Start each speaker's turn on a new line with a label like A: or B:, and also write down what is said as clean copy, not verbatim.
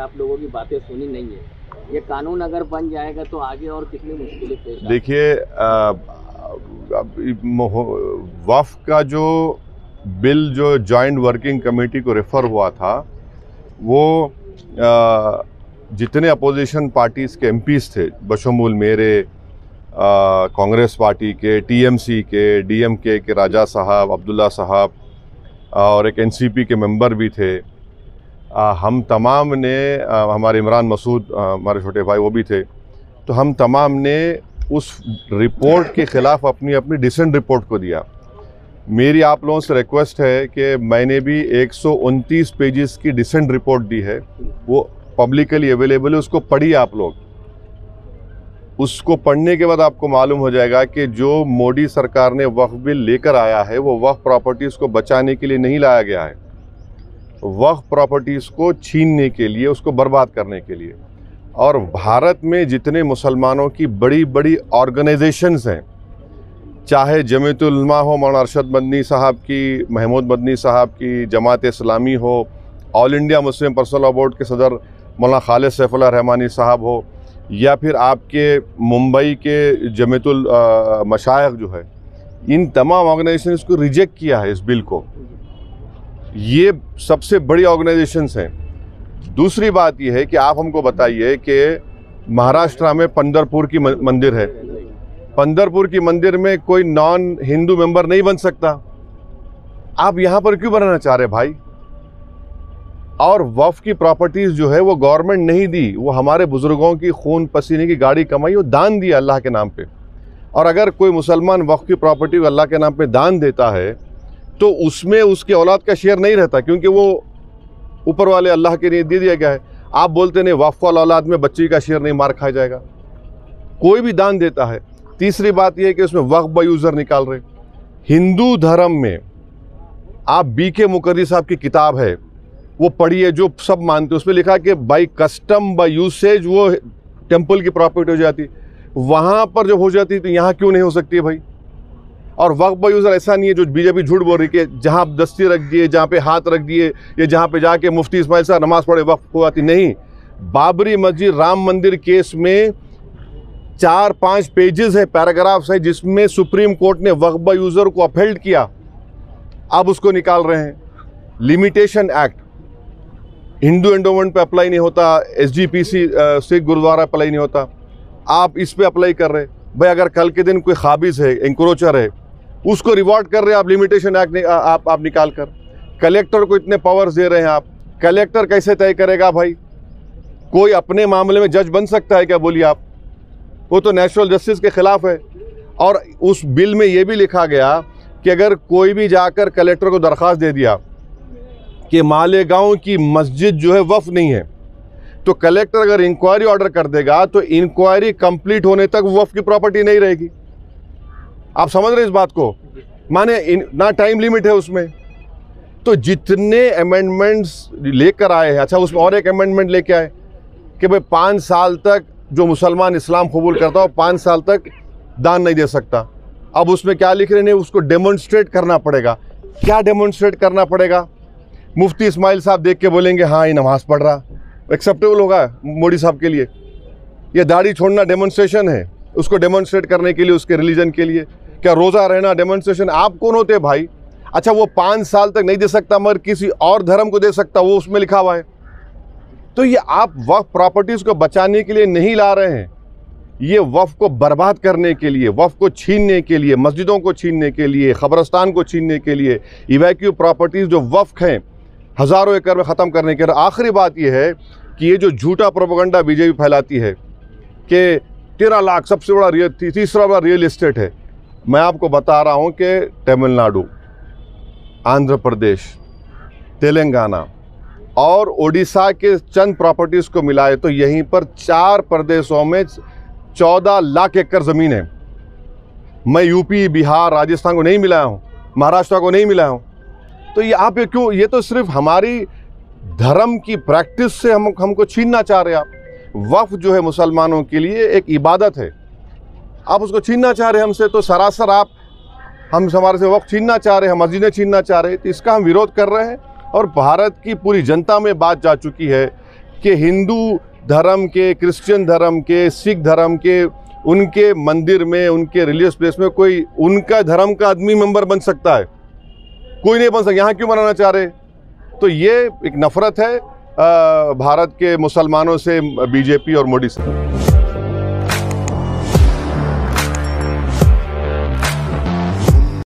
A: आप लोगों की बातें सुनी नहीं है। ये कानून अगर बन जाएगा तो आगे और कितनी मुश्किलें पेश आएंगी।
B: देखिए, वक्फ का जो बिल जो जॉइंट वर्किंग कमेटी को रेफर हुआ था, वो जितने अपोजिशन पार्टीज़ के एमपीज़ थे, बशमूल मेरे, कांग्रेस पार्टी के, टीएमसी के, डीएमके के राजा साहब, अब्दुल्ला साहब और एक एनसीपी के मेंबर भी थे, हम तमाम ने, हमारे इमरान मसूद हमारे छोटे भाई वो भी थे, तो हम तमाम ने उस रिपोर्ट के ख़िलाफ़ अपनी अपनी डिसेंट रिपोर्ट को दिया। मेरी आप लोगों से रिक्वेस्ट है कि मैंने भी 129 पेजेस की डिसेंट रिपोर्ट दी है, वो पब्लिकली अवेलेबल है, उसको पढ़िए आप लोग। उसको पढ़ने के बाद आपको मालूम हो जाएगा कि जो मोदी सरकार ने वक्फ बिल लेकर आया है वो वक्फ प्रॉपर्टीज़ को बचाने के लिए नहीं लाया गया है, वक्फ प्रॉपर्टीज़ को छीनने के लिए, उसको बर्बाद करने के लिए। और भारत में जितने मुसलमानों की बड़ी बड़ी ऑर्गेनाइजेशंस हैं, चाहे जमीयतुल उलमा हो, मौलाना अरशद मदनी साहब की, महमूद मदनी साहब की, जमात इस्लामी हो, all India Muslim personal law board के सदर मौलाना खालिद सैफुल्लाह रहमानी साहब हो, या फिर आपके मुंबई के जमीयतुल मशाइख जो है, इन तमाम ऑर्गेनाइजेशंस को रिजेक्ट किया है इस बिल को। ये सबसे बड़ी ऑर्गेनाइजेशंस हैं। दूसरी बात यह है कि आप हमको बताइए कि महाराष्ट्र में पंढरपुर की मंदिर है, पंढरपुर की मंदिर में कोई नॉन हिंदू मेंबर नहीं बन सकता, आप यहाँ पर क्यों बनाना चाह रहे भाई? और वक्फ की प्रॉपर्टीज़ जो है वो गवर्नमेंट नहीं दी, वो हमारे बुजुर्गों की खून पसीने की गाड़ी कमाई, वो दान दिया अल्लाह के नाम पे। और अगर कोई मुसलमान वक्फ की प्रॉपर्टी को अल्लाह के नाम पे दान देता है तो उसमें उसके औलाद का शेयर नहीं रहता, क्योंकि वो ऊपर वाले अल्लाह के लिए दे दिया गया है। आप बोलते नहीं वक्फ वाला औलाद में बच्चे का शेयर नहीं मार खाया जाएगा, कोई भी दान देता है। तीसरी बात यह है कि उसमें वक्फ बाय यूज़र निकाल रहे। हिंदू धर्म में आप BK मुकर्री साहब की किताब है, वो पढ़िए, जो सब मानते हैं, उसमें लिखा कि बाई कस्टम बाई यूसेज वो टेम्पल की प्रॉपर्टी हो जाती, वहाँ पर जब हो जाती तो यहाँ क्यों नहीं हो सकती है भाई? और वक्फ बाय यूज़र ऐसा नहीं है जो बीजेपी झूठ बोल रही कि जहाँ आप दस्ती रख दिए, जहाँ पे हाथ रख दिए, या जहाँ पे जाके मुफ्ती इस्माइल साहब नमाज पढ़े वक्फ हो जाती, नहीं। बाबरी मस्जिद, राम मंदिर केस में 4-5 पेजेस है, पैराग्राफ्स है, जिसमें सुप्रीम कोर्ट ने वक्फ बाय यूज़र को अपहेल्ड किया, अब उसको निकाल रहे हैं। लिमिटेशन एक्ट हिंदू एंडोमेंट पे अप्लाई नहीं होता, SGPC सिख गुरुद्वारा अप्लाई नहीं होता, आप इस पे अप्लाई कर रहे भाई। अगर कल के दिन कोई खाबिज है, इंक्रोचर है, उसको रिवॉर्ड कर रहे हैं आप, लिमिटेशन एक्ट आप निकाल कर। कलेक्टर को इतने पावर्स दे रहे हैं आप, कलेक्टर कैसे तय करेगा भाई? कोई अपने मामले में जज बन सकता है क्या? बोलिए आप, वो तो नेचुरल जस्टिस के खिलाफ है। और उस बिल में ये भी लिखा गया कि अगर कोई भी जाकर कलेक्टर को दरख्वास्त दे दिया कि मालेगांव की मस्जिद जो है वक्फ नहीं है, तो कलेक्टर अगर इंक्वायरी ऑर्डर कर देगा तो इंक्वायरी कंप्लीट होने तक वक्फ की प्रॉपर्टी नहीं रहेगी। आप समझ रहे इस बात को? माने ना टाइम लिमिट है उसमें। तो जितने अमेंडमेंट्स लेकर आए हैं, अच्छा उसमें और एक अमेंडमेंट लेके आए कि भाई 5 साल तक जो मुसलमान इस्लाम कबूल करता हो 5 साल तक दान नहीं दे सकता। अब उसमें क्या लिख रहे हैं? उसको डेमोन्स्ट्रेट करना पड़ेगा। क्या डेमोन्स्ट्रेट करना पड़ेगा? मुफ्ती इस्माइल साहब देख के बोलेंगे हाँ ये नमाज पढ़ रहा, एक्सेप्टेबल होगा मोदी साहब के लिए? ये दाढ़ी छोड़ना डेमोन्स्ट्रेशन है, उसको डेमोन्स्ट्रेट करने के लिए, उसके रिलीजन के लिए? क्या रोज़ा रहना डेमोन्स्ट्रेशन? आप कौन होते भाई? अच्छा वो 5 साल तक नहीं दे सकता मगर किसी और धर्म को दे सकता, वो उसमें लिखा हुआ है। तो ये आप वक्फ प्रॉपर्टीज़ को बचाने के लिए नहीं ला रहे हैं, ये वक्फ को बर्बाद करने के लिए, वक्फ को छीनने के लिए, मस्जिदों को छीनने के लिए, ख़बरस्तान को छीनने के लिए, इवैक्यू प्रॉपर्टीज़ जो वक्फ हैं हज़ारों एकड़ में ख़त्म करने के लिए। आखिरी बात यह है कि ये जो झूठा प्रोपेगेंडा बीजेपी फैलाती है कि 13 लाख सबसे बड़ा तीसरा बड़ा रियल इस्टेट है, मैं आपको बता रहा हूँ कि तमिलनाडु, आंध्र प्रदेश, तेलंगाना और ओडिशा के चंद प्रॉपर्टीज़ को मिलाए तो यहीं पर 4 प्रदेशों में 14 लाख एकड़ ज़मीन है। मैं यूपी, बिहार, राजस्थान को नहीं मिलाया हूँ, महाराष्ट्र को नहीं मिलाया हूँ। तो ये आप ये क्यों? ये तो सिर्फ हमारी धर्म की प्रैक्टिस से हमको छीनना चाह रहे हैं आप। वक्फ जो है मुसलमानों के लिए एक इबादत है, आप उसको छीनना चाह रहे हैं हमसे। तो सरासर आप हमारे से वक्फ छीनना चाह रहे हैं, मस्जिदें छीनना चाह रहे हैं। तो इसका हम विरोध कर रहे हैं और भारत की पूरी जनता में बात जा चुकी है कि हिंदू धर्म के, क्रिश्चियन धर्म के, सिख धर्म के, उनके मंदिर में, उनके रिलीजियस प्लेस में कोई उनका धर्म का आदमी मेंबर बन सकता है? कोई नहीं बन सकता। यहाँ क्यों बनाना चाह रहे? तो ये एक नफरत है भारत के मुसलमानों से, बीजेपी और मोदी से।